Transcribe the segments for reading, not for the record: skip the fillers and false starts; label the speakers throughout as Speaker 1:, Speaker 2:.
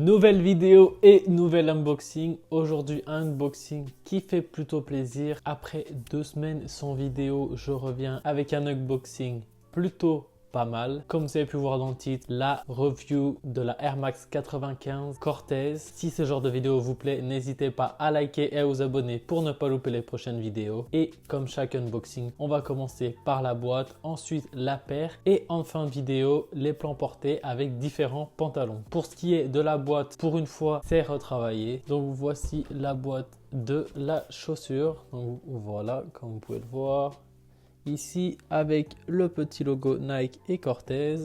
Speaker 1: Nouvelle vidéo et nouvel unboxing. Aujourd'hui, un unboxing qui fait plutôt plaisir. Après 2 semaines sans vidéo, je reviens avec un unboxing plutôt pas mal. Comme vous avez pu voir dans le titre, la review de la Air Max 95 Cortez. Si ce genre de vidéo vous plaît, n'hésitez pas à liker et à vous abonner pour ne pas louper les prochaines vidéos. Et comme chaque unboxing, on va commencer par la boîte, ensuite la paire et en fin de vidéo, les plans portés avec différents pantalons. Pour ce qui est de la boîte, pour une fois, c'est retravaillé. Donc voici la boîte de la chaussure. Donc voilà, comme vous pouvez le voir. Ici, avec le petit logo Nike et Cortez.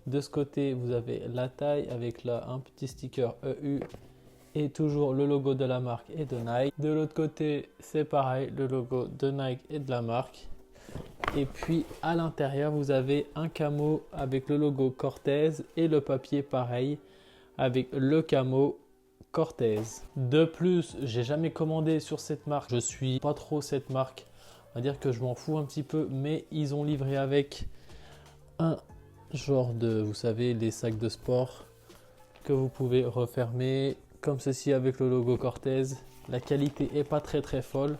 Speaker 1: De ce côté, vous avez la taille avec là un petit sticker EU et toujours le logo de la marque et de Nike. De l'autre côté, c'est pareil, le logo de Nike et de la marque. Et puis à l'intérieur, vous avez un camo avec le logo Cortez et le papier pareil avec le camo Cortez. De plus, j'ai jamais commandé sur cette marque. Je suis pas trop cette marque. On va dire que je m'en fous un petit peu, mais ils ont livré avec un genre de, vous savez, les sacs de sport que vous pouvez refermer comme ceci avec le logo Cortez. La qualité est pas très folle,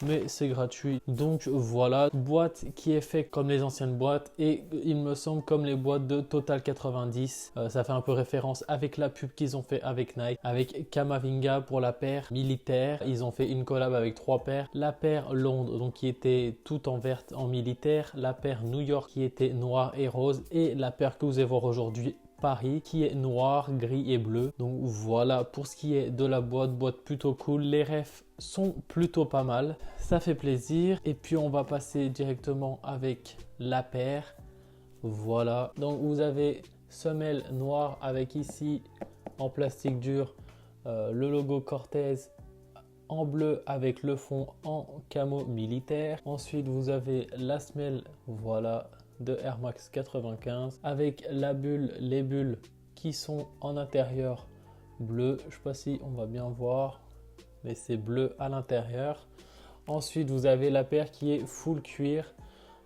Speaker 1: mais c'est gratuit. Donc voilà, boîte qui est faite comme les anciennes boîtes et il me semble comme les boîtes de Total 90. Ça fait un peu référence avec la pub qu'ils ont fait avec Nike, avec Kamavinga pour la paire militaire. Ils ont fait une collab avec 3 paires. La paire Londres, donc qui était toute en verte en militaire. La paire New York qui était noire et rose. Et la paire que vous allez voir aujourd'hui, Paris, qui est noir, gris et bleu. Donc voilà pour ce qui est de la boîte plutôt cool. Les refs sont plutôt pas mal, ça fait plaisir. Et puis on va passer directement avec la paire. Voilà, donc vous avez semelle noire avec ici en plastique dur le logo Cortez en bleu avec le fond en camo militaire. Ensuite vous avez la semelle, voilà, de Air Max 95 avec la bulle, les bulles qui sont en intérieur bleu. Je sais pas si on va bien voir, mais c'est bleu à l'intérieur. Ensuite vous avez la paire qui est full cuir.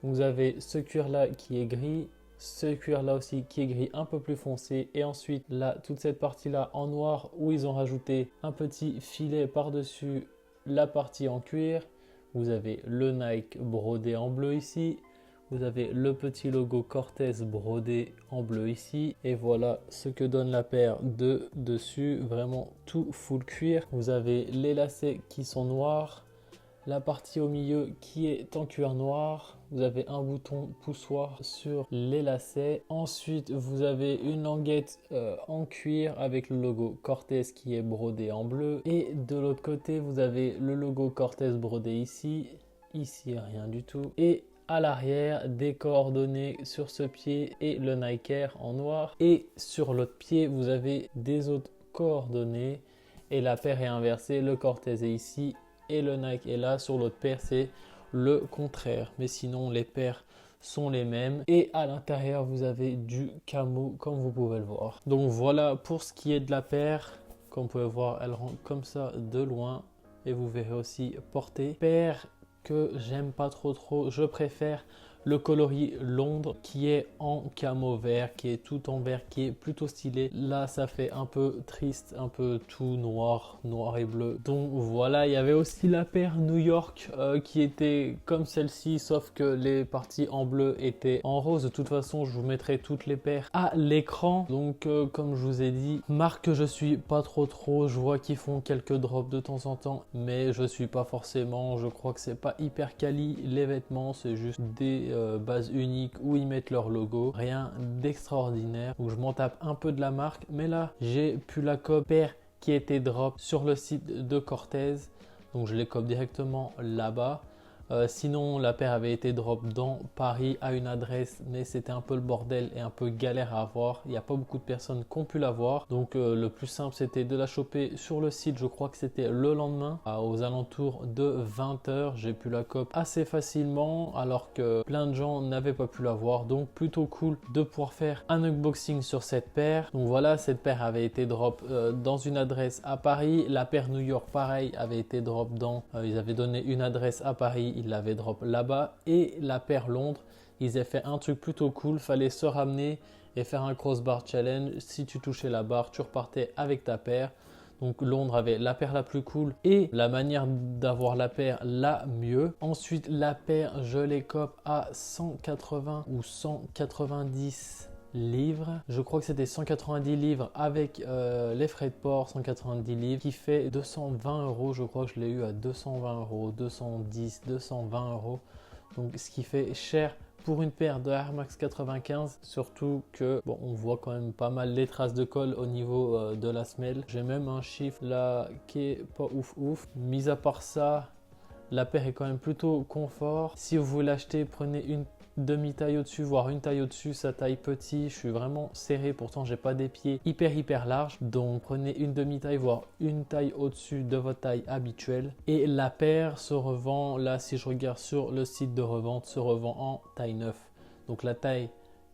Speaker 1: Vous avez ce cuir là qui est gris, ce cuir là aussi qui est gris un peu plus foncé, et ensuite là toute cette partie là en noir où ils ont rajouté un petit filet par dessus la partie en cuir. Vous avez le Nike brodé en bleu ici. Vous avez le petit logo Cortez brodé en bleu ici. Et voilà ce que donne la paire de dessus. Vraiment tout full cuir. Vous avez les lacets qui sont noirs. La partie au milieu qui est en cuir noir. Vous avez un bouton poussoir sur les lacets. Ensuite, vous avez une languette en cuir avec le logo Cortez qui est brodé en bleu. Et de l'autre côté, vous avez le logo Cortez brodé ici. Ici, rien du tout. Et à l'arrière, des coordonnées sur ce pied et le Nike Air en noir. Et sur l'autre pied, vous avez des autres coordonnées. Et la paire est inversée. Le Cortez est ici et le Nike est là. Sur l'autre paire, c'est le contraire. Mais sinon, les paires sont les mêmes. Et à l'intérieur, vous avez du camo comme vous pouvez le voir. Donc voilà pour ce qui est de la paire. Comme vous pouvez voir, elle rentre comme ça de loin. Et vous verrez aussi portée. Paire que j'aime pas trop, je préfère le coloris Londres qui est en camo vert, qui est tout en vert, qui est plutôt stylé. Là ça fait un peu triste, un peu tout noir et bleu. Donc voilà, il y avait aussi la paire New York qui était comme celle-ci, sauf que les parties en bleu étaient en rose. De toute façon, je vous mettrai toutes les paires à l'écran. Donc comme je vous ai dit, marque que je suis pas trop, je vois qu'ils font quelques drops de temps en temps, mais je suis pas forcément, je crois que c'est pas hyper quali les vêtements, c'est juste des bases uniques où ils mettent leur logo, rien d'extraordinaire. Donc je m'en tape un peu de la marque, mais là j'ai pu la cope paire qui était drop sur le site de Cortez, donc je les cope directement là-bas. Sinon la paire avait été drop dans Paris à une adresse, mais c'était un peu le bordel et un peu galère à avoir. Il n'y a pas beaucoup de personnes qui ont pu l'avoir, donc le plus simple c'était de la choper sur le site. Je crois que c'était le lendemain aux alentours de 20h. J'ai pu la cope assez facilement alors que plein de gens n'avaient pas pu l'avoir, donc plutôt cool de pouvoir faire un unboxing sur cette paire. Donc voilà, cette paire avait été drop dans une adresse à Paris. La paire New York pareil avait été drop dans, ils avaient donné une adresse à Paris, ils l'avaient drop là-bas. Et la paire Londres, ils avaient fait un truc plutôt cool, fallait se ramener et faire un crossbar challenge. Si tu touchais la barre, tu repartais avec ta paire. Donc Londres avait la paire la plus cool et la manière d'avoir la paire la mieux. Ensuite, la paire, je l'écope à 180 ou 190 livres. Je crois que c'était 190 livres avec les frais de port, 190 livres qui fait 220 €. Je crois que je l'ai eu à 220 €, 210, 220 €. Donc ce qui fait cher pour une paire de Air Max 95, surtout que bon, on voit quand même pas mal les traces de colle au niveau de la semelle. J'ai même un chiffre là qui est pas ouf. Mis à part ça, la paire est quand même plutôt confort. Si vous voulez l'acheter, prenez une demi-taille au-dessus, voire une taille au-dessus, sa taille petit. Je suis vraiment serré, pourtant j'ai pas des pieds hyper larges. Donc prenez une demi-taille, voire une taille au-dessus de votre taille habituelle. Et la paire se revend, là si je regarde sur le site de revente, se revend en taille 9. Donc la taille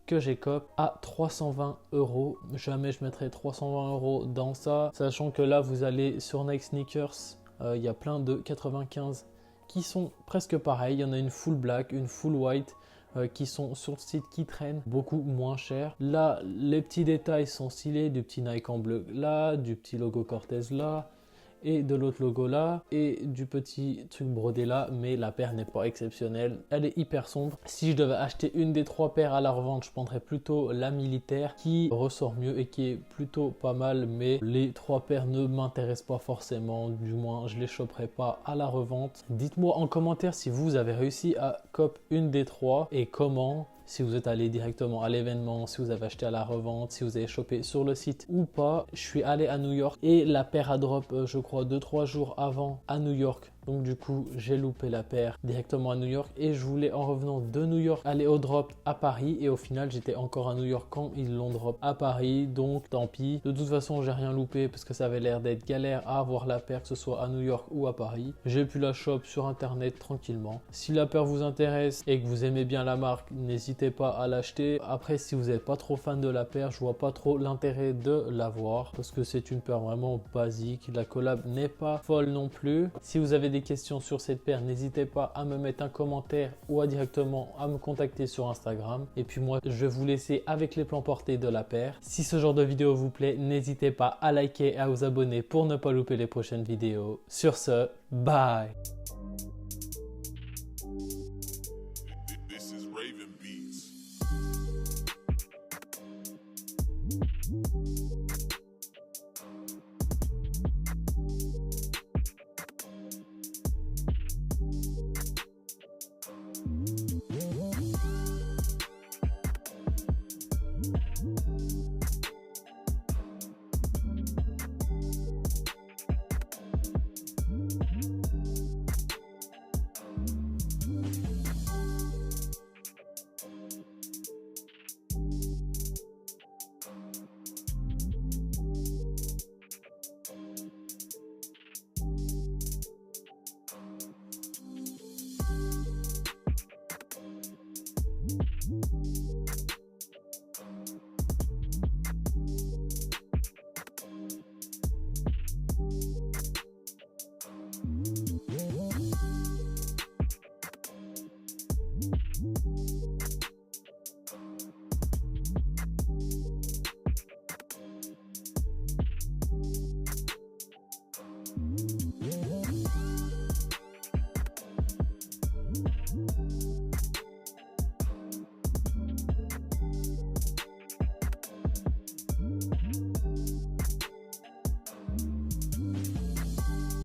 Speaker 1: que j'écope à 320 €. Jamais je mettrai 320 € dans ça, sachant que là vous allez sur Nike Sneakers, il y a plein de 95 qui sont presque pareils. Il y en a une full black, une full white qui sont sur le site qui traînent beaucoup moins cher. Là, les petits détails sont stylés, du petit Nike en bleu là, du petit logo Cortez là, et de l'autre logo là, et du petit truc brodé là, mais la paire n'est pas exceptionnelle, elle est hyper sombre. Si je devais acheter une des trois paires à la revente, je prendrais plutôt la militaire qui ressort mieux et qui est plutôt pas mal, mais les trois paires ne m'intéressent pas forcément, du moins je les choperai pas à la revente. Dites-moi en commentaire si vous avez réussi à cop une des trois et comment. Si vous êtes allé directement à l'événement, si vous avez acheté à la revente, si vous avez chopé sur le site ou pas. Je suis allé à New York et la paire a drop, je crois, 2-3 jours avant à New York. Donc du coup, j'ai loupé la paire directement à New York et je voulais en revenant de New York aller au drop à Paris et au final, j'étais encore à New York quand ils l'ont drop à Paris. Donc tant pis. De toute façon, j'ai rien loupé parce que ça avait l'air d'être galère à avoir la paire, que ce soit à New York ou à Paris. J'ai pu la shop sur internet tranquillement. Si la paire vous intéresse et que vous aimez bien la marque, n'hésitez pas à l'acheter. Après, si vous n'êtes pas trop fan de la paire, je vois pas trop l'intérêt de l'avoir parce que c'est une paire vraiment basique. La collab n'est pas folle non plus. Si vous avez des questions sur cette paire, n'hésitez pas à me mettre un commentaire ou à directement à me contacter sur Instagram. Et puis moi, je vais vous laisser avec les plans portés de la paire. Si ce genre de vidéo vous plaît, n'hésitez pas à liker et à vous abonner pour ne pas louper les prochaines vidéos. Sur ce, bye!